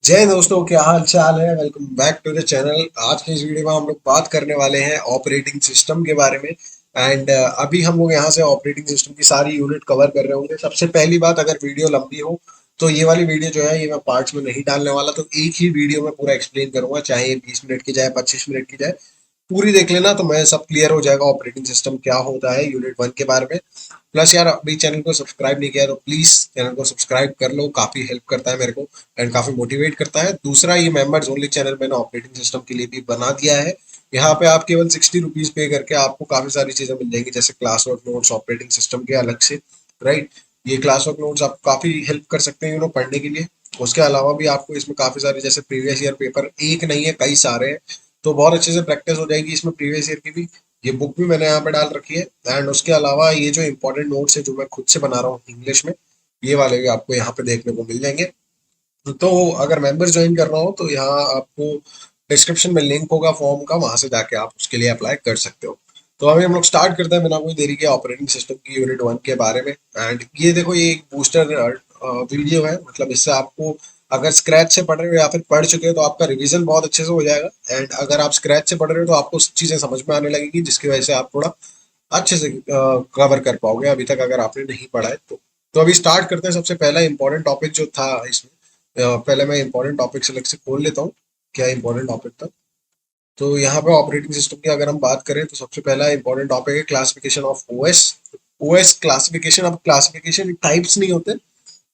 जय दोस्तों, क्या हाल चाल है। Welcome back to the channel. आज की इस वीडियो में हम लोग बात करने वाले हैं ऑपरेटिंग सिस्टम के बारे में। एंड अभी हम लोग यहाँ से ऑपरेटिंग सिस्टम की सारी यूनिट कवर कर रहे होंगे। सबसे पहली बात, अगर वीडियो लंबी हो तो ये वाली वीडियो जो है ये मैं पार्ट्स में नहीं डालने वाला, तो एक ही वीडियो में पूरा एक्सप्लेन करूंगा, चाहे ये 20 मिनट की जाए 25 मिनट की जाए। पूरी देख लेना तो मैं सब क्लियर हो जाएगा ऑपरेटिंग सिस्टम क्या होता है यूनिट 1 के बारे में। प्लस यार, अभी चैनल को सब्सक्राइब नहीं किया तो प्लीज चैनल को सब्सक्राइब कर लो, काफी हेल्प करता है मेरे को एंड काफी मोटिवेट करता है। दूसरा, ये मेंबर्स ओनली चैनल मैंने ऑपरेटिंग सिस्टम के लिए भी बना दिया है। यहाँ पे आप केवल 60 रुपीज पे करके आपको काफी सारी चीजें मिल जाएंगी, जैसे class work notes operating system के अलग से। राइट। ये क्लास वर्क नोट्स आपको काफी हेल्प कर सकते हैं पढ़ने के लिए। उसके अलावा भी आपको इसमें काफी सारे, जैसे प्रीवियस ईयर पेपर एक नहीं है कई सारे हैं, तो बहुत अच्छे से प्रैक्टिस हो जाएगी इसमें प्रीवियस ईयर की भी। ये बुक भी मैंने यहाँ पे डाल रखी है। एंड उसके अलावा ये जो इंपॉर्टेंट नोट्स है जो मैं खुद से बना रहा हूँ इंग्लिश में, ये वाले भी आपको यहाँ पे देखने को मिल जाएंगे। तो अगर मेंबर ज्वाइन करना हो तो यहाँ आपको डिस्क्रिप्शन में लिंक होगा फॉर्म का, वहां से जाके आप उसके लिए अप्लाई कर सकते हो। तो अभी हम लोग स्टार्ट करते हैं बिना कोई देरी के ऑपरेटिंग सिस्टम की यूनिट 1 के बारे में। एंड ये देखो, ये एक बूस्टर वीडियो है, मतलब इससे आपको अगर स्क्रैच से पढ़ रहे हो या फिर पढ़ चुके हो तो आपका रिवीजन बहुत अच्छे से हो जाएगा। एंड अगर आप स्क्रैच से पढ़ रहे हो तो आपको चीजें समझ में आने लगेगी, जिसकी वजह से आप थोड़ा अच्छे से कवर कर पाओगे अभी तक अगर आपने नहीं पढ़ा है तो अभी स्टार्ट करते हैं। सबसे पहला इंपॉर्टेंट टॉपिक जो था इसमें, पहले मैं इंपॉर्टेंट टॉपिक सेलेक्ट से खोल लेता हूँ क्या इंपॉर्टेंट टॉपिक था। तो यहाँ पे ऑपरेटिंग सिस्टम की अगर हम बात करें तो सबसे पहला इंपॉर्टेंट टॉपिक है classification of OS. OS classification, अब क्लासिफिकेशन टाइप्स नहीं होते,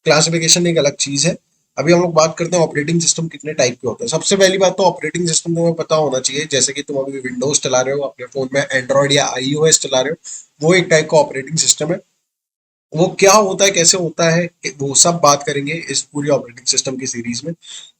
क्लासिफिकेशन एक अलग चीज है। अभी हम लोग बात करते हैं ऑपरेटिंग सिस्टम कितने टाइप के होते हैं। सबसे पहली बात तो ऑपरेटिंग सिस्टम तुम्हें पता होना चाहिए, जैसे कि तुम अभी विंडोज चला रहे हो अपने फोन में, एंड्रॉइड या आईओएस चला रहे हो, वो एक टाइप का ऑपरेटिंग सिस्टम है। वो क्या होता है, कैसे होता है, वो सब बात करेंगे इस पूरी ऑपरेटिंग सिस्टम की सीरीज में।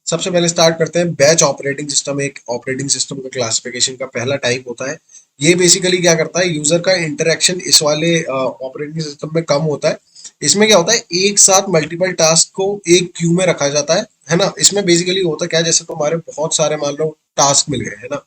सबसे पहले स्टार्ट करते हैं बैच ऑपरेटिंग सिस्टम। एक ऑपरेटिंग सिस्टम का क्लासिफिकेशन का पहला टाइप होता है। ये बेसिकली क्या करता है, यूजर का इंटरेक्शन इस वाले ऑपरेटिंग सिस्टम में कम होता है। इसमें क्या होता है, एक साथ मल्टीपल टास्क को एक क्यू में रखा जाता है ना। इसमें बेसिकली होता क्या है, जैसे तुम्हारे बहुत सारे मान लो टास्क मिल गए है ना,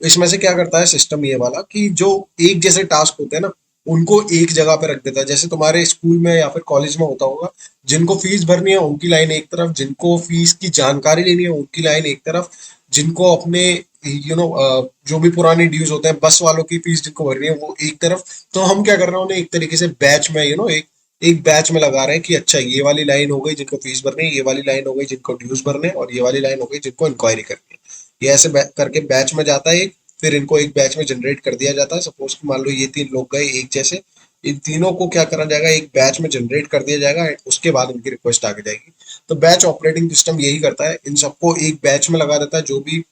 इसमें से क्या करता है सिस्टम ये वाला कि जो एक जैसे टास्क होते हैं ना, उनको एक जगह पे रख देता है। जैसे तुम्हारे स्कूल में या फिर कॉलेज में होता होगा, जिनको फीस भरनी है उनकी लाइन एक तरफ, जिनको फीस की जानकारी लेनी है उनकी लाइन एक तरफ, जिनको अपने जो भी पुराने ड्यूज होते हैं बस वालों की फीस जिनको भरनी है वो एक तरफ। तो हम क्या कर रहे हैं, उन्हें एक तरीके से बैच में एक एक बैच में लगा रहे हैं कि अच्छा, ये वाली लाइन हो गई जिनको फीस भरनी है, ये वाली लाइन हो गई जिनको ड्यूज भरने हैं, और ये वाली लाइन हो गई जिनको इंक्वायरी करनी है। ये ऐसे करके बैच में जाता है। फिर इनको एक बैच में जनरेट कर दिया जाता है। सपोज कि मान लो ये 3 लोग गए एक जैसे, इन तीनों को क्या करा जाएगा, एक बैच में जनरेट कर दिया जाएगा and उसके बाद इनकी रिक्वेस्ट आगे जाएगी। तो बैच ऑपरेटिंग सिस्टम यही करता है, इन सबको एक बैच में लगा देता है जो भी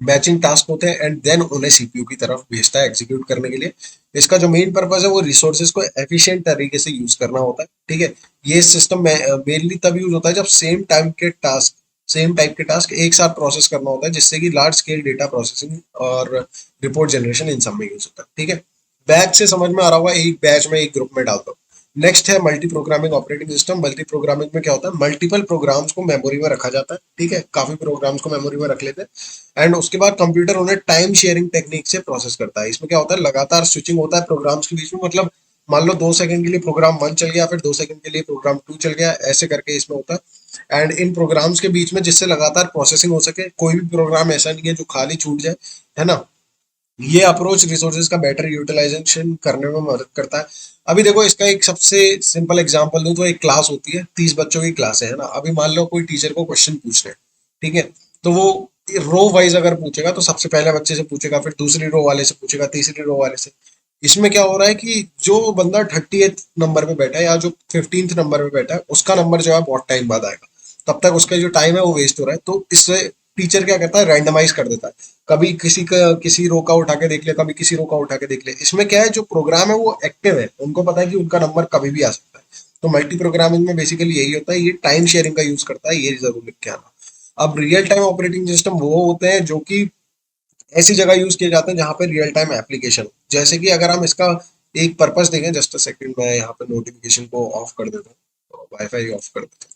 मैचिंग टास्क होते हैं, एंड देन उन्हें सीपीयू की तरफ भेजता है एग्जीक्यूट करने के लिए। इसका जो मेन पर्पज है वो रिसोर्सेज को एफिशिएंट तरीके से यूज करना होता है। ठीक है। ये सिस्टम मेनली तब यूज होता है जब सेम टाइप के टास्क एक साथ प्रोसेस करना होता है, जिससे कि लार्ज स्केल डेटा प्रोसेसिंग और रिपोर्ट जनरेशन इन सब में यूज होता है। ठीक है। बैच से समझ में आ रहा होगा, एक बैच में एक ग्रुप में डाल दो। नेक्स्ट है multi programming operating system. Multi programming में क्या होता है, मल्टीपल प्रोग्राम्स को मेमोरी में रखा जाता है। ठीक है, काफी प्रोग्राम्स को मेमोरी में रख लेते हैं एंड उसके बाद कंप्यूटर उन्हें टाइम शेयरिंग टेक्निक से प्रोसेस करता है। इसमें क्या होता है, लगातार स्विचिंग होता है प्रोग्राम्स के बीच में। मतलब मान लो 2 सेकंड के लिए प्रोग्राम 1 चल गया, फिर 2 सेकंड के लिए प्रोग्राम 2 चल गया, ऐसे करके इसमें होता है। एंड इन प्रोग्राम्स के बीच में जिससे लगातार प्रोसेसिंग हो सके, कोई भी प्रोग्राम ऐसा नहीं है जो खाली छूट जाए, है ना। ये अप्रोच रिसोर्सेज का बेटर यूटिलाइजेशन करने में मदद करता है। अभी देखो, इसका एक सबसे सिंपल एग्जांपल दूं तो एक क्लास होती है, 30 बच्चों की क्लास है ना। अभी मान लो कोई टीचर को क्वेश्चन पूछ रहे हैं, ठीक है, तो वो रो वाइज अगर पूछेगा तो सबसे पहले बच्चे से पूछेगा, फिर दूसरी रो वाले से पूछेगा, तीसरी रो वाले से। इसमें क्या हो रहा है कि जो बंदा 30th नंबर पे बैठा है या जो 15th नंबर पे बैठा है, उसका नंबर जो है बहुत टाइम बाद आएगा, तब तक उसका जो टाइम है वो वेस्ट हो रहा है। तो इससे टीचर क्या करता है, रैंडमाइज कर देता है। कभी किसी का किसी रो का उठा के देख ले, कभी किसी रो का उठा के देख ले। इसमें क्या है, जो प्रोग्राम है वो एक्टिव है, उनको पता है कि उनका नंबर कभी भी आ सकता है। तो मल्टी प्रोग्रामिंग में बेसिकली यही होता है, ये टाइम शेयरिंग का यूज करता है, ये जरूर लिख के आना। अब रियल टाइम ऑपरेटिंग सिस्टम वो होते हैं जो कि ऐसी जगह यूज किए जाते हैं जहां पे रियल टाइम एप्लीकेशन, जैसे कि अगर हम इसका एक पर्पस देखें, जस्ट अ सेकंड, मैं यहाँ पे नोटिफिकेशन को ऑफ कर देता हूँ, वाईफाई ऑफ कर देता हूँ।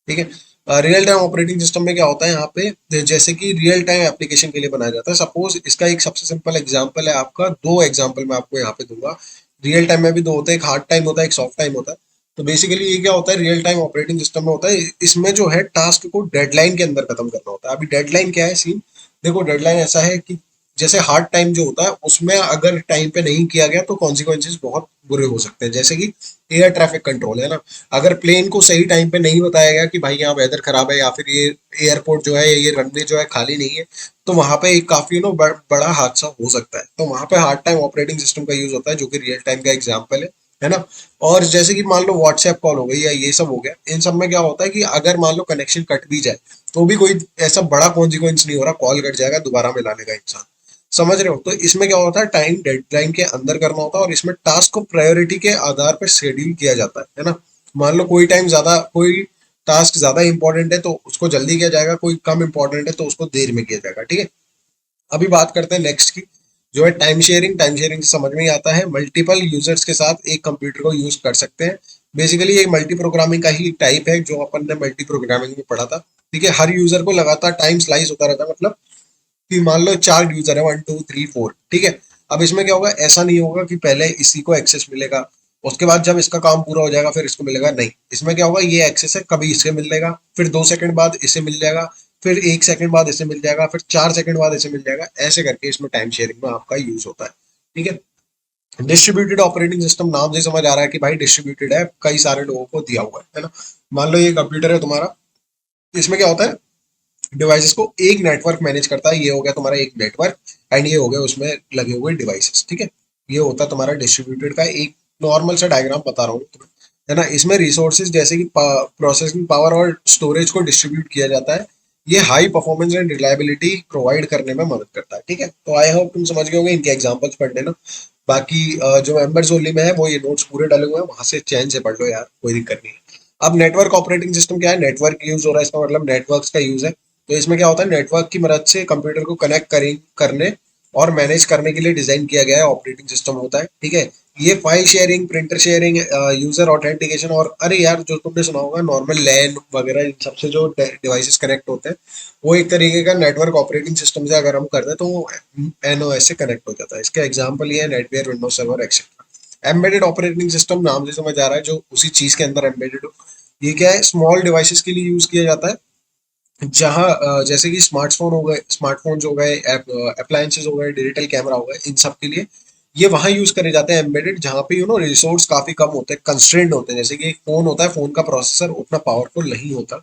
ठीक है। रियल टाइम ऑपरेटिंग सिस्टम में क्या होता है, यहाँ पे जैसे कि रियल टाइम एप्लीकेशन के लिए बनाया जाता है। सपोज इसका एक सबसे सिंपल एग्जांपल है आपका, 2 एग्जांपल मैं आपको यहाँ पे दूंगा। रियल टाइम में भी 2 होते हैं, एक हार्ड टाइम होता है, एक सॉफ्ट टाइम होता है। तो बेसिकली ये क्या होता है, रियल टाइम ऑपरेटिंग सिस्टम में होता है, इसमें जो है टास्क को डेडलाइन के अंदर खत्म करना होता है। अभी डेडलाइन क्या है सीन, देखो डेडलाइन ऐसा है कि जैसे हार्ड टाइम जो होता है उसमें अगर टाइम पे नहीं किया गया तो कॉन्सिक्वेंसेज बहुत बुरे हो सकते हैं। जैसे कि एयर ट्रैफिक कंट्रोल है ना, अगर प्लेन को सही टाइम पे नहीं बताया गया कि भाई यहाँ वेदर खराब है या फिर ये एयरपोर्ट जो है, ये रनवे जो है खाली नहीं है, तो वहां पे एक काफी बड़ा हादसा हो सकता है। तो वहां पे हार्ड टाइम ऑपरेटिंग सिस्टम का यूज होता है, जो कि रियल टाइम का एग्जाम्पल है ना। और जैसे कि मान लो व्हाट्सएप कॉल हो गई या ये सब हो गया, इन सब में क्या होता है कि अगर मान लो कनेक्शन कट भी जाए तो भी कोई ऐसा बड़ा कॉन्सिक्वेंस नहीं हो रहा, कॉल कट जाएगा दोबारा मिला लेगा इंसान। समझ रहे हो? तो इसमें क्या होता है, टाइम डेडलाइन के अंदर करना होता है और इसमें टास्क को प्रायोरिटी के आधार पर शेड्यूल किया जाता है ना। मान लो कोई टास्क ज्यादा इंपॉर्टेंट है तो उसको जल्दी किया जाएगा, कोई कम इंपॉर्टेंट है तो उसको देर में किया जाएगा, ठीक है। अभी बात करते हैं नेक्स्ट की, जो है टाइम शेयरिंग। टाइम शेयरिंग से समझ में ही आता है, मल्टीपल यूजर्स के साथ एक कंप्यूटर को यूज कर सकते हैं। बेसिकली ये मल्टी प्रोग्रामिंग का ही टाइप है जो अपन ने मल्टी प्रोग्रामिंग में पढ़ा था, ठीक है। हर यूजर को लगातार टाइम स्लाइस होता रहता है, मतलब कि मान लो 4 यूजर है, 1 2 3 4, ठीक है। अब इसमें क्या होगा, ऐसा नहीं होगा कि पहले इसी को एक्सेस मिलेगा, उसके बाद जब इसका काम पूरा हो जाएगा फिर इसको मिलेगा, नहीं। इसमें क्या होगा, ये एक्सेस है, कभी इसे मिलेगा, फिर 2 सेकंड बाद इसे मिल जाएगा, फिर 1 सेकंड बाद इसे मिल जाएगा, फिर 4 सेकंड बाद इसे मिल जाएगा, ऐसे करके इसमें टाइम शेयरिंग में आपका यूज होता है, ठीक है। डिस्ट्रीब्यूटेड ऑपरेटिंग सिस्टम, नाम से समझ आ रहा है कि भाई डिस्ट्रीब्यूटेड है, कई सारे लोगों को दिया हुआ है ना। मान लो ये कंप्यूटर है तुम्हारा, इसमें क्या होता है, डिवाइसेस को एक नेटवर्क मैनेज करता है, ये हो गया तुम्हारा एक नेटवर्क, एंड ये हो गया उसमें लगे हुए डिवाइसेस, ठीक है। ये होता है तुम्हारा डिस्ट्रीब्यूटेड का एक नॉर्मल सा डायग्राम बता रहा हूँ तुम्हें, है ना। इसमें रिसोर्सेज जैसे कि प्रोसेसिंग पावर और स्टोरेज को डिस्ट्रीब्यूट किया जाता है। ये high performance and reliability provide करने में मदद करता है, ठीक है। तो आई होप तुम समझ गए होंगे, इनके एग्जांपल्स पढ़ लेना। बाकी जो मेंबर्स ओनली में है वो ये नोट्स पूरे डाले हुए हैं, वहां से चैन से पढ़ लो यार, कोई दिक्कत नहीं है। अब नेटवर्क ऑपरेटिंग सिस्टम क्या है, नेटवर्क यूज हो रहा है, इसका मतलब नेटवर्क्स का यूज है। तो इसमें क्या होता है, नेटवर्क की मदद से कंप्यूटर को कनेक्ट करने और मैनेज करने के लिए डिजाइन किया गया है ऑपरेटिंग सिस्टम होता है, ठीक है। ये file sharing, printer sharing, user authentication, और अरे यार जो तुमने सुना होगा नॉर्मल लैन वगैरह, इन सबसे जो डिवाइसेस कनेक्ट होते हैं, वो एक तरीके का नेटवर्क ऑपरेटिंग सिस्टम से अगर हम करते हैं तो वो एनओएस से कनेक्ट हो जाता है। इसका एग्जाम्पल ये है Netware, Windows server etcetera. Embedded operating system, नाम से समझ आ रहा है जो उसी चीज के अंदर एम्बेडेड हो। ये क्या है, स्मॉल डिवाइसेस के लिए यूज किया जाता है, जहाँ जैसे कि स्मार्टफोन्स हो गए, अप्लायंसेस हो गए, डिजिटल कैमरा हो गए, इन सब के लिए ये वहां यूज करे जाते हैं एम्बेडेड, जहाँ पे रिसोर्स काफी कम होते हैं, कंस्ट्रेंड होते हैं। जैसे कि एक फोन होता है, फोन का प्रोसेसर उतना पावरफुल नहीं होता,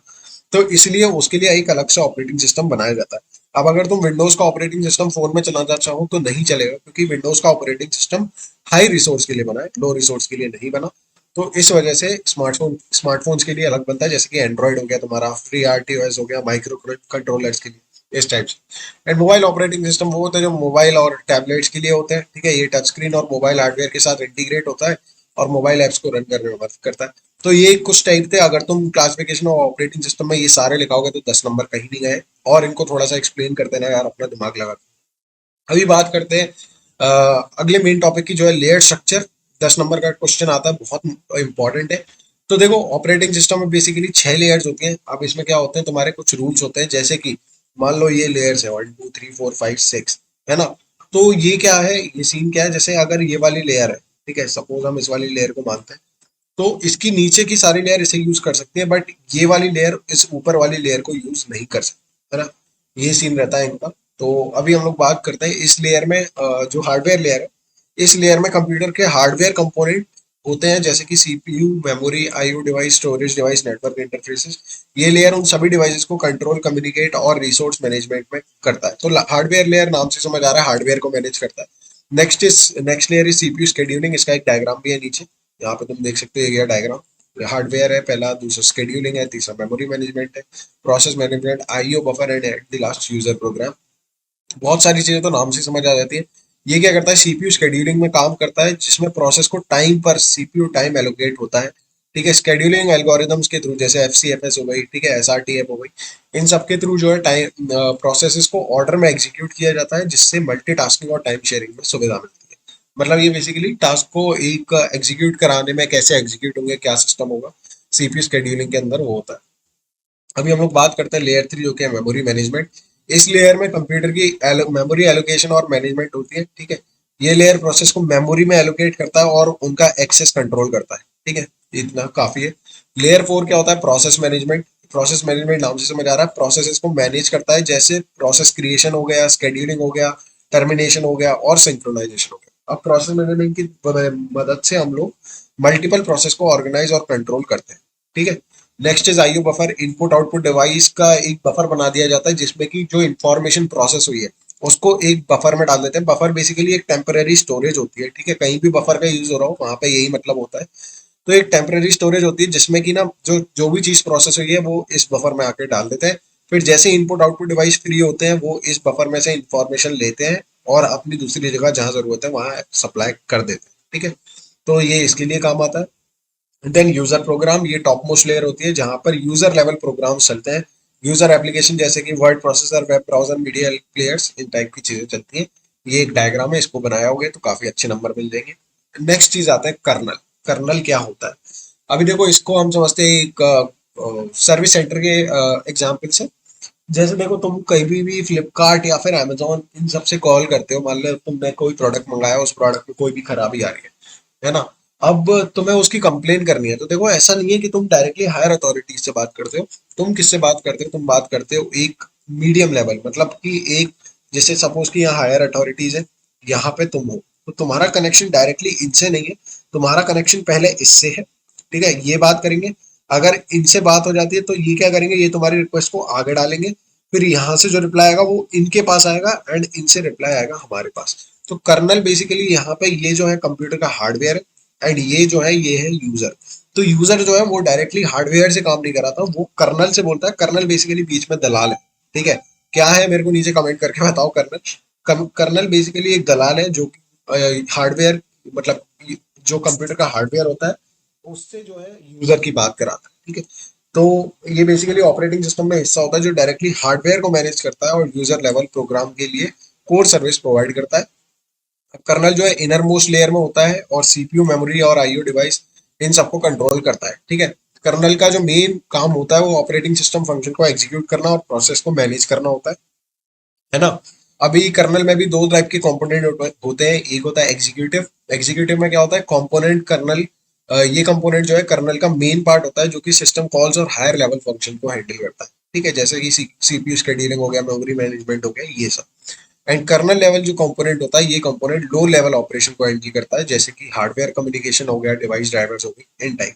तो इसलिए उसके लिए एक अलग से ऑपरेटिंग सिस्टम बनाया जाता है। अब अगर तुम विंडोज का ऑपरेटिंग सिस्टम फोन में चलाना चाहो तो नहीं चलेगा, क्योंकि विंडोज का ऑपरेटिंग सिस्टम हाई रिसोर्स के लिए बना है, लो रिसोर्स के लिए नहीं बना। तो इस वजह से स्मार्टफोन्स के लिए अलग बनता है, जैसे कि एंड्रॉइड हो गया तुम्हारा, फ्री आरटीओएस हो गया माइक्रो कंट्रोलर्स के लिए, इस टाइप से। एंड मोबाइल ऑपरेटिंग सिस्टम वो होता है जो मोबाइल और टैबलेट्स के लिए होते हैं, ठीक है। ये टच स्क्रीन और मोबाइल हार्डवेयर के साथ इंटीग्रेट होता है और मोबाइल ऐप्स को रन करने में मदद करता है। तो ये कुछ टाइप थे, अगर तुम क्लासिफिकेशन ऑफ ऑपरेटिंग सिस्टम में ये सारे लिखाओगे तो 10 नंबर कहीं नहीं गए। और इनको थोड़ा सा एक्सप्लेन कर देना यार, अपना दिमाग लगा के। अभी बात करते हैं अगले मेन टॉपिक की, जो है लेयर स्ट्रक्चर। 10 नंबर का क्वेश्चन आता है, बहुत इंपॉर्टेंट है। तो देखो ऑपरेटिंग सिस्टम में बेसिकली 6 लेयर्स होती हैं। अब इसमें क्या होते हैं, तुम्हारे कुछ रूल्स होते हैं, जैसे कि मान लो ये लेयर्स है 1 2 3 4 5 6, है ना। तो ये क्या है, ये सीन क्या है, जैसे अगर ये वाली लेयर है, ठीक है, सपोज हम इस वाली लेयर को मानते हैं, तो इसकी नीचे की सारी लेयर इसे यूज कर सकती है, बट ये वाली लेयर इस ऊपर वाली लेयर को यूज नहीं कर सकती, है ना। ये सीन रहता है इनका। तो अभी हम लोग बात करते हैं इस लेयर में, जो हार्डवेयर लेयर है, इस लेयर में कंप्यूटर के हार्डवेयर कंपोनेंट होते हैं, जैसे कि CPU, memory, IO device, storage device, network interfaces. ये लेयर उन सभी डिवाइसेस को कंट्रोल, कम्युनिकेट और रिसोर्स मैनेजमेंट में करता है। तो हार्डवेयर लेयर नाम से समझ आ रहा है, हार्डवेयर को मैनेज करता है। Next layer is CPU scheduling. इसका एक डायग्राम भी है नीचे, यहाँ पे तुम देख सकते हो, ये डायग्राम। हार्डवेयर है पहला, दूसरा शेड्यूलिंग है, तीसरा मेमोरी मैनेजमेंट है, process management, IO buffer, and at the last user program. बहुत सारी चीजें तो नाम से समझ आ जाती है। ये क्या करता है, सीपीयू शेड्यूलिंग में काम करता है, जिसमें प्रोसेस को टाइम पर सीपीयू टाइम एलोकेट होता है, ठीक है। शेड्यूलिंग एल्गोरिदम्स के थ्रू, जैसे एफसीएफएस हो गई, ठीक है, एसआरटीएफ हो गई, इन सब के थ्रू जो है टाइम प्रोसेसेस को ऑर्डर में एग्जीक्यूट किया जाता है, जिससे मल्टीटास्किंग और टाइम शेयरिंग में सुविधा मिलती है। मतलब ये बेसिकली टास्क को एक एग्जीक्यूट कराने में, कैसे एग्जीक्यूट होंगे, क्या सिस्टम होगा, सीपीयू शेड्यूलिंग के अंदर वो होता है। अभी हम लोग बात करते हैं लेयर 3, जो कि है मेमोरी मैनेजमेंट। इस लेयर में कंप्यूटर की मेमोरी एलोकेशन और मैनेजमेंट होती है, ठीक है। ये लेयर प्रोसेस को मेमोरी में एलोकेट करता है और उनका एक्सेस कंट्रोल करता है, ठीक है। इतना काफी है। लेयर 4 क्या होता है? Process management. प्रोसेस मैनेजमेंट नाम से समझ आ रहा है, प्रोसेसेस को मैनेज करता है, जैसे प्रोसेस क्रिएशन हो गया, स्केड्यूलिंग हो गया, टर्मिनेशन हो गया और सिंक्रोनाइजेशन हो गया। अब प्रोसेस मैनेजमेंट की मदद से हम लोग मल्टीपल प्रोसेस को ऑर्गेनाइज और कंट्रोल करते हैं। ठीक है। Next is IO buffer. Input output device का एक बफर बना दिया जाता है जिसमें कि जो इंफॉर्मेशन प्रोसेस हुई है उसको एक बफर में डाल देते हैं। बफर बेसिकली एक टेम्पररी स्टोरेज होती है। ठीक है, कहीं भी बफर का यूज हो रहा हो वहां पे यही मतलब होता है। तो एक टेम्पररी स्टोरेज होती है जिसमें कि ना जो जो भी चीज प्रोसेस हुई है वो इस बफर में आके डाल देते हैं। फिर जैसे इनपुट आउटपुट डिवाइस फ्री होते हैं वो इस बफर में से इंफॉर्मेशन लेते हैं और अपनी दूसरी जगह जहां जरूरत है वहां सप्लाई कर देते हैं। ठीक है, तो ये इसके लिए काम आता है। देन यूजर प्रोग्राम, ये टॉप मोस्ट लेयर होती है जहां पर यूजर लेवल प्रोग्राम्स चलते हैं। यूजर एप्लीकेशन जैसे कि word processor, web browser, media players, इन टाइप की चीजें चलती हैं। ये एक डायग्राम है, इसको बनाया होगा तो काफी अच्छे नंबर मिल जाएंगे। नेक्स्ट चीज आता है कर्नल। कर्नल क्या होता है? अभी देखो इसको हम समझते हैं एक सर्विस सेंटर के एग्जाम्पल से। जैसे देखो तुम कहीं भी फ्लिपकार्ट या फिर अमेजोन इन सबसे कॉल करते हो, मान लो तुमने कोई प्रोडक्ट मंगाया, उस प्रोडक्ट में कोई भी खराबी आ रही है ना? अब तुम्हें उसकी कंप्लेन करनी है, तो देखो ऐसा नहीं है कि तुम डायरेक्टली हायर अथॉरिटीज से बात करते हो। तुम किससे बात करते हो? तुम बात करते हो एक मीडियम लेवल, मतलब कि एक, जैसे सपोज कि यहाँ हायर अथॉरिटीज है, यहाँ पे तुम हो, तो तुम्हारा कनेक्शन डायरेक्टली इनसे नहीं है, तुम्हारा कनेक्शन पहले इससे है। ठीक है, ये बात करेंगे। अगर इनसे बात हो जाती है तो ये क्या करेंगे, ये तुम्हारी रिक्वेस्ट को आगे डालेंगे। फिर यहाँ से जो रिप्लाई आएगा वो इनके पास आएगा एंड इनसे रिप्लाई आएगा हमारे पास। तो कर्नल बेसिकली यहाँ पे ये जो है कंप्यूटर का हार्डवेयर है एंड ये जो है ये है यूजर। तो यूजर जो है वो डायरेक्टली हार्डवेयर से काम नहीं कराता, वो कर्नल से बोलता है। कर्नल बेसिकली बीच में दलाल है। ठीक है, क्या है मेरे को नीचे कमेंट करके बताओ। कर्नल कर्नल बेसिकली एक दलाल है जो हार्डवेयर, मतलब जो कंप्यूटर का हार्डवेयर होता है उससे जो है यूजर की बात कराता है। ठीक है, तो ये बेसिकली ऑपरेटिंग सिस्टम में हिस्सा होता है जो डायरेक्टली हार्डवेयर को मैनेज करता है और यूजर लेवल प्रोग्राम के लिए कोर सर्विस प्रोवाइड करता है। कर्नल जो है इनर मोस्ट लेयर में होता है और सीपीयू, मेमोरी और आईओ डिवाइस इन सबको कंट्रोल करता है। ठीक है, कर्नल का जो मेन काम होता है वो ऑपरेटिंग सिस्टम फंक्शन को एग्जीक्यूट करना और प्रोसेस को मैनेज करना होता है ना? अभी कर्नल में भी दो टाइप के कंपोनेंट होते हैं। एक होता है एग्जीक्यूटिव। एग्जीक्यूटिव में क्या होता है? कंपोनेंट कर्नल, ये कंपोनेंट जो है कर्नल का मेन पार्ट होता है जो कि सिस्टम कॉल्स और हायर लेवल फंक्शन को हैंडल करता है। ठीक है, जैसे कि सीपीयू शेड्यूलिंग हो गया, मेमोरी मैनेजमेंट हो गया, ये सब। एंड कर्नल लेवल जो कंपोनेंट होता है, ये कंपोनेंट लो लेवल ऑपरेशन को हैंडल करता है, जैसे कि हार्डवेयर कम्युनिकेशन हो गया, डिवाइस ड्राइवर्स हो गए, इन टाइप।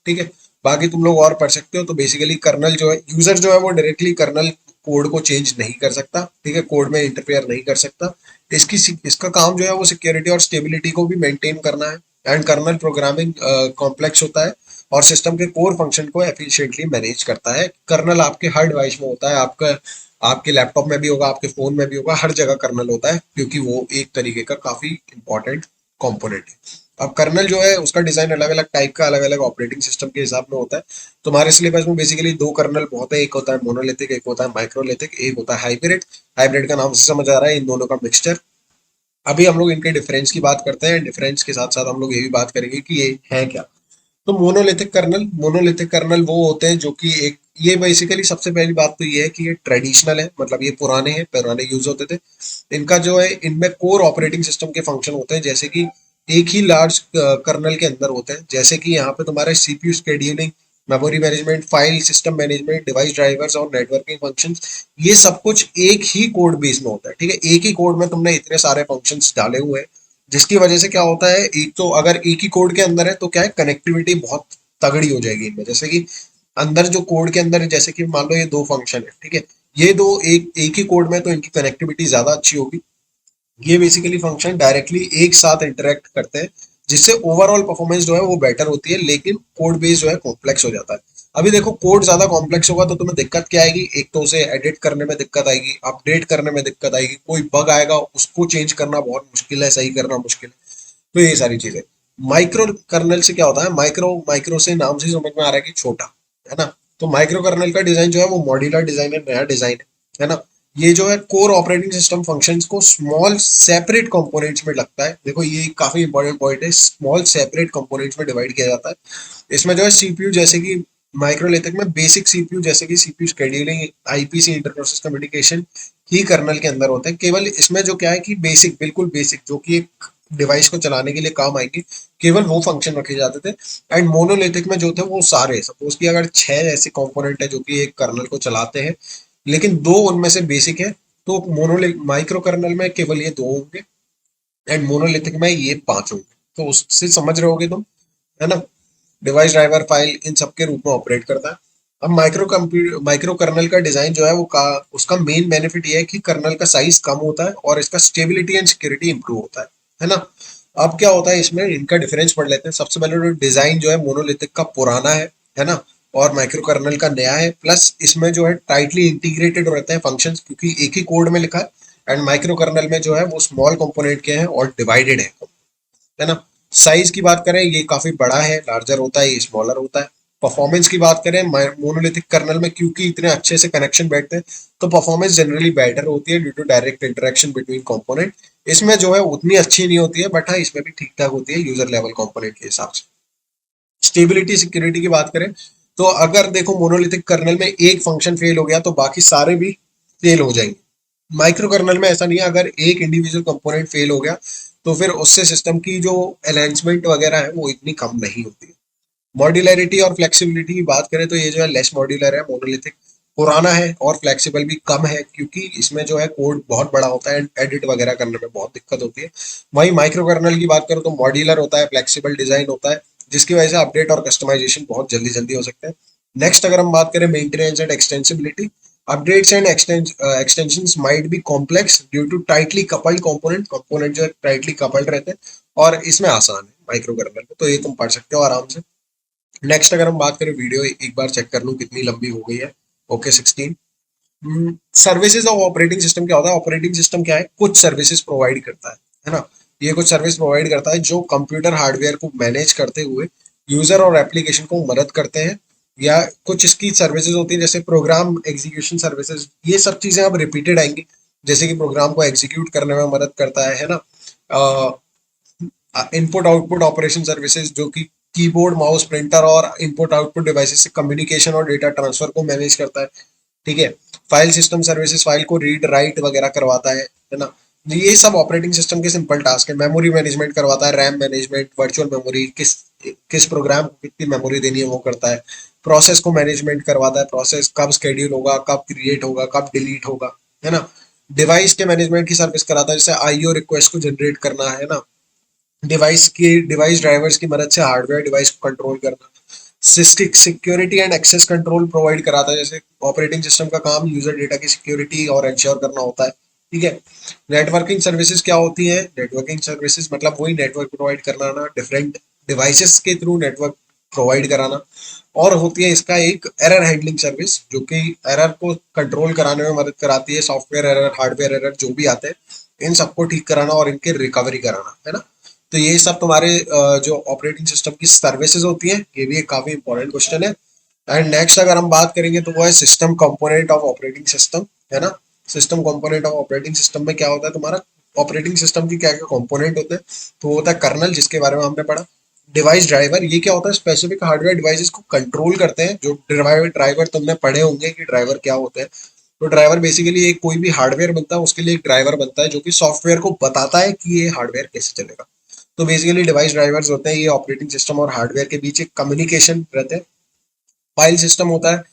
ठीक है, बाकी तुम लोग और पढ़ सकते हो। तो बेसिकली कर्नल जो है, यूजर जो है वो डायरेक्टली कर्नल कोड को चेंज नहीं कर सकता। ठीक है, कोड में इंटरफेयर नहीं कर सकता। इसकी इसका काम जो है वो सिक्योरिटी और स्टेबिलिटी को भी मेंटेन करना है। एंड कर्नल प्रोग्रामिंग कॉम्प्लेक्स होता है और सिस्टम के कोर फंक्शन को एफिशिएंटली मैनेज करता है। कर्नल आपके हर डिवाइस में होता है, आपका आपके लैपटॉप में भी होगा, आपके फोन में भी होगा, हर जगह कर्नल होता है क्योंकि वो एक तरीके का काफी इंपॉर्टेंट कंपोनेंट है। अब कर्नल जो है उसका डिजाइन अलग अलग टाइप का, अलग अलग ऑपरेटिंग सिस्टम के हिसाब में होता है। तुम्हारे सिलेबस में बेसिकली दो कर्नल बहुत है, एक होता है मोनोलिथिक, एक होता है माइक्रोलिथिक, एक होता है हाइब्रिड। हाइब्रिड का नाम से समझ आ रहा है इन दोनों का मिक्सचर। अभी हम लोग इनके डिफरेंस की बात करते हैं। डिफरेंस के साथ साथ हम लोग ये भी बात करेंगे कि ये है क्या। तो मोनोलिथिक कर्नल वो होते हैं जो कि एक, ये बेसिकली सबसे पहली बात तो ये है कि ये ट्रेडिशनल है, मतलब ये पुराने हैं, पुराने यूज होते थे। इनका जो है इनमें कोर ऑपरेटिंग सिस्टम के फंक्शन होते हैं, जैसे कि एक ही लार्ज कर्नल के अंदर होते हैं। जैसे कि यहाँ पे तुम्हारे CPU scheduling, memory management, file system management, device drivers और नेटवर्किंग फंक्शंस, ये सब कुछ एक ही कोड बेस में होता है। ठीक है, एक ही कोड में तुमने इतने सारे फंक्शंस डाले हुए हैं, जिसकी वजह से क्या होता है, एक तो अगर एक ही कोड के अंदर है तो क्या है, कनेक्टिविटी बहुत तगड़ी हो जाएगी इनमें। जैसे कि अंदर जो कोड के अंदर है, जैसे कि मान लो ये दो फंक्शन है, ठीक है, ये दो एक एक ही कोड में, तो इनकी कनेक्टिविटी ज्यादा अच्छी होगी। ये बेसिकली फंक्शन डायरेक्टली एक साथ इंटरेक्ट करते हैं, जिससे ओवरऑल परफॉर्मेंस जो है वो बेटर होती है, लेकिन कोड बेस जो है कॉम्प्लेक्स हो जाता है। अभी देखो कोड ज्यादा कॉम्प्लेक्स होगा तो तुम्हें दिक्कत क्या आएगी? एक तो उसे एडिट करने में दिक्कत आएगी, अपडेट करने में दिक्कत आएगी, कोई बग आएगा उसको चेंज करना बहुत मुश्किल है, सही करना मुश्किल है। तो ये सारी चीजें। माइक्रो कर्नल से क्या होता है? माइक्रो, माइक्रो से नाम से ही समझ में आ रहा है कि छोटा, है ना? तो माइक्रो कर्नल का डिजाइन जो है वो मॉड्यूलर डिजाइन है, नया डिजाइन है ना? ये जो है कोर ऑपरेटिंग सिस्टम फंक्शंस को स्मॉल सेपरेट कंपोनेंट्स में लगता है। देखो ये काफी इंपॉर्टेंट पॉइंट है, स्मॉल सेपरेट कंपोनेंट्स में डिवाइड किया जाता है। इसमें जो है सीपीयू, जैसे कि माइक्रोलिथिक में बेसिक सीपीयू जैसे कि CPU scheduling, IPC, inter process communication ही कर्नल के अंदर होते हैं। केवल इसमें जो क्या है कि बेसिक, बिल्कुल बेसिक, जो कि एक डिवाइस को चलाने के लिए काम आएंगे, केवल वो फंक्शन रखे जाते थे। एंड मोनोलिथिक में जो थे वो सारे, सपोज कि अगर 6 ऐसे कंपोनेंट है जो कि एक कर्नल को चलाते हैं, लेकिन 2 उनमें से बेसिक है, तो मोनोलिथ माइक्रो कर्नल में केवल ये 2 होंगे एंड मोनोलिथिक में ये 5 होंगे। तो उससे समझ रहे होगे तुम, है ना। डिवाइस ड्राइवर फाइल इन सब के रूप में ऑपरेट करता है। अब माइक्रो कर्नल का डिजाइन जो है वो का उसका मेन बेनिफिट ये है कि कर्नल का साइज कम होता है और इसका स्टेबिलिटी एंड सिक्योरिटी इंप्रूव होता है ना। अब क्या होता है इसमें, इनका डिफरेंस पढ़ लेते हैं। सबसे पहले तो डिजाइन जो है मोनोलिथिक का पुराना है ना, और माइक्रो कर्नल का नया है। प्लस इसमें जो है टाइटली इंटीग्रेटेड रहते हैं फंक्शंस, क्योंकि एक ही कोड में लिखा है। एंड माइक्रो कर्नल में जो है वो स्मॉल कंपोनेंट के हैं और डिवाइडेड है ना। साइज की बात करें, ये काफी बड़ा है, लार्जर होता है, ये स्मॉलर होता है। परफॉर्मेंस की बात करें, मोनोलिथिक कर्नल में क्योंकि इतने अच्छे से कनेक्शन बैठते हैं, तो परफॉर्मेंस जनरली बेटर होती है due to direct interaction between component. इसमें जो है उतनी अच्छी नहीं होती है, बट हाँ इसमें भी ठीक ठाक होती है यूजर लेवल कंपोनेंट के हिसाब से। स्टेबिलिटी सिक्योरिटी की बात करें, तो अगर देखो मोनोलिथिक कर्नल में एक फंक्शन फेल हो गया तो बाकी सारे भी फेल हो जाएंगे। माइक्रो कर्नल में ऐसा नहीं है, अगर एक इंडिविजुअल कंपोनेंट फेल हो गया तो फिर उससे सिस्टम की जो एनहेंसमेंट वगैरह है वो इतनी कम नहीं होती है। मॉड्यूलरिटी और फ्लेक्सिबिलिटी की बात करें तो ये जो है लेस मॉड्यूलर है मोनोलिथिक, पुराना है और फ्लेक्सिबल भी कम है, क्योंकि इसमें जो है कोड बहुत बड़ा होता है, एडिट वगैरह करने में बहुत दिक्कत होती है। वहीं माइक्रो कर्नल की बात करो तो मॉड्यूलर होता है, फ्लेक्सिबल डिजाइन होता है, जिसकी वजह से अपडेट और कस्टमाइजेशन बहुत जल्दी जल्दी हो सकते हैं। नेक्स्ट अगर हम बात करें maintenance and extensibility, updates and extensions might be complex due to tightly coupled component जो है टाइटली कपल्ड रहते हैं, और इसमें आसान है माइक्रो कर्नल में, तो ये तुम पढ़ सकते हो आराम से। नेक्स्ट अगर हम बात करें, वीडियो एक बार चेक कर लूँ कितनी लंबी हो गई है। Okay 16। Services of operating system क्या होता है, ऑपरेटिंग सिस्टम क्या है, कुछ सर्विसेज प्रोवाइड करता है ना। ये कुछ सर्विस प्रोवाइड करता है जो कंप्यूटर हार्डवेयर को मैनेज करते हुए यूजर और एप्लीकेशन को मदद करते हैं। या कुछ इसकी सर्विसेज होती है जैसे प्रोग्राम एग्जीक्यूशन सर्विसेज, ये सब चीजें अब रिपीटेड आएंगी, जैसे कि प्रोग्राम को एग्जीक्यूट करने में मदद करता है ना। इनपुट आउटपुट ऑपरेशन सर्विसेज जो कि कीबोर्ड माउस प्रिंटर और इनपुट आउटपुट डिवाइसेस से कम्युनिकेशन और डेटा ट्रांसफर को मैनेज करता है, ठीक है। फाइल सिस्टम सर्विसेज फाइल को रीड राइट वगैरह करवाता है ना। ये सब ऑपरेटिंग सिस्टम के सिंपल टास्क है। मेमोरी मैनेजमेंट करवाता है, रैम मैनेजमेंट, वर्चुअल मेमोरी, किस किस प्रोग्राम को कितनी मेमोरी देनी है वो करता है। प्रोसेस को मैनेजमेंट करवाता है, प्रोसेस कब स्केड्यूल होगा, कब क्रिएट होगा, कब डिलीट होगा, है ना। डिवाइस के मैनेजमेंट की सर्विस कराता है, जैसे आईओ रिक्वेस्ट को जनरेट करना है ना। डिवाइस ड्राइवर्स की मदद से हार्डवेयर डिवाइस को कंट्रोल करना। Security and access control provide कराता है, जैसे ऑपरेटिंग सिस्टम का काम यूजर डेटा की सिक्योरिटी और इंश्योर करना होता है, ठीक है। नेटवर्किंग सर्विसेज क्या होती है, नेटवर्किंग सर्विसेज मतलब वही नेटवर्क प्रोवाइड कराना, डिफरेंट डिवाइसेस के थ्रू नेटवर्क प्रोवाइड कराना। और होती है इसका एक एरर हैंडलिंग सर्विस, जो कि एरर को कंट्रोल कराने में मदद कराती है, सॉफ्टवेयर एरर हार्डवेयर एरर जो भी आते हैं इन सबको ठीक कराना और इनके रिकवरी कराना, है ना। तो ये सब तुम्हारे जो ऑपरेटिंग सिस्टम की सर्विसेज होती हैं, ये भी एक काफी इंपॉर्टेंट क्वेश्चन है। एंड नेक्स्ट अगर हम बात करेंगे तो वो है system component of operating system, है ना। System component of operating system में क्या होता है, तुम्हारा ऑपरेटिंग सिस्टम की क्या क्या कंपोनेंट होते हैं, तो वो होता है कर्नल, जिसके बारे में हमने पढ़ा। डिवाइस ड्राइवर, ये क्या होता है, स्पेसिफिक हार्डवेयर डिवाइसेस को कंट्रोल करते हैं। जो ड्राइवर तुमने पढ़े होंगे कि ड्राइवर क्या होते हैं। तो ड्राइवर बेसिकली एक कोई भी हार्डवेयर बनता है उसके लिए एक ड्राइवर बनता है जो कि सॉफ्टवेयर को बताता है कि ये हार्डवेयर कैसे चलेगा। तो बेसिकली डिवाइस ड्राइवर्स होते हैं, ये ऑपरेटिंग सिस्टम और हार्डवेयर के बीच एक कम्युनिकेशन रहते हैं। फाइल सिस्टम होता है,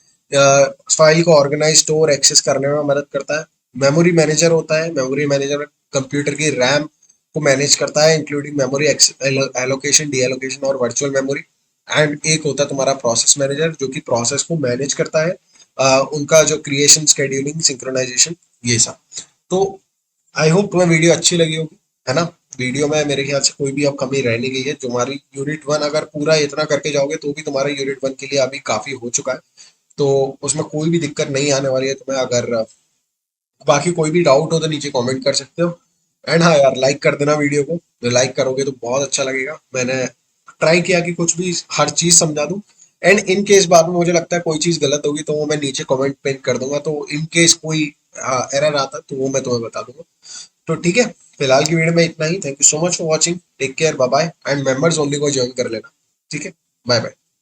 फाइल को ऑर्गेनाइज स्टोर एक्सेस करने में मदद करता है। मेमोरी मैनेजर होता है, मेमोरी मैनेजर कंप्यूटर की रैम को मैनेज करता है, including memory allocation, D allocation और वर्चुअल मेमोरी। एंड एक होता है तुम्हारा प्रोसेस मैनेजर, जो कि प्रोसेस को मैनेज करता है, उनका जो क्रिएशन, स्केड्यूलिंग, सिंक्रोनाइजेशन, ये सब। तो आई होप तुम्हें वीडियो अच्छी लगी होगी, है ना। वीडियो में मेरे ख्याल से कोई भी अब कमी रह नहीं गई है। तुम्हारी यूनिट 1 अगर पूरा इतना करके जाओगे तो भी तुम्हारा यूनिट 1 के लिए अभी काफी हो चुका है, तो उसमें कोई भी दिक्कत नहीं आने वाली है तुम्हें। अगर बाकी कोई भी डाउट हो तो नीचे कमेंट कर सकते हो। एंड हाँ यार, लाइक कर देना वीडियो को, तो लाइक करोगे तो बहुत अच्छा लगेगा। मैंने ट्राई किया कि कुछ भी हर चीज समझा दूं। एंड इन केस बाद में मुझे लगता है कोई चीज गलत होगी तो वो मैं नीचे कमेंट पिन कर दूंगा, तो इन केस कोई एरर आता तो वो मैं तुम्हें बता दूंगा। तो ठीक है, फिलहाल की वीडियो में इतना ही। Thank you so much for watching, take care, bye bye. And members only को ज्वाइन कर लेना, ठीक है। बाय बाय।